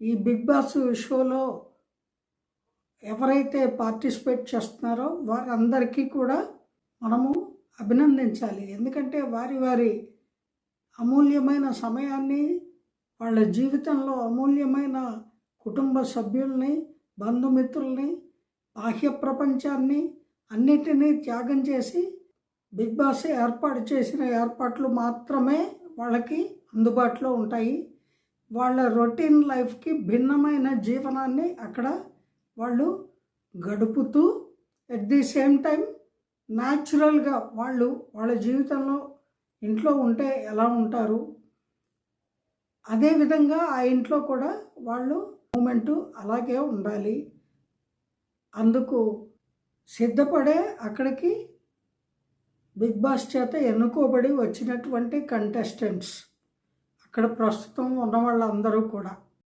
ఈ big boss షోలో ఎవరైతే పార్టిసిపేట్ చేస్తున్నారో వారందరికీ కూడా మనము అభినందించాలి. ఎందుకంటే వారి వారి అమూల్యమైన సమయాన్ని, వాళ్ళ జీవితంలో అమూల్యమైన కుటుంబ సభ్యుల్ని, బంధుమిత్రుల్ని, బాహ్య ప్రపంచాన్ని అన్నిటినీ త్యాగం చేసి బిగ్ బాస్ ఏర్పాటు చేసిన ఏర్పాట్లు మాత్రమే వాళ్ళకి అందుబాటులో ఉంటాయి. వాళ్ళ రొటీన్ లైఫ్కి భిన్నమైన జీవనాన్ని అక్కడ వాళ్ళు గడుపుతూ ఎట్ ది సేమ్ టైం న్యాచురల్గా వాళ్ళ జీవితంలో ఇంట్లో ఉంటే ఎలా ఉంటారు, అదేవిధంగా ఆ ఇంట్లో కూడా వాళ్ళు మూమెంటు అలాగే ఉండాలి. అందుకు సిద్ధపడే అక్కడికి బిగ్ బాస్ చేత ఎన్నుకోబడి వచ్చినటువంటి కంటెస్టెంట్స్ అక్కడ ప్రస్తుతం ఉన్న వాళ్ళందరూ కూడా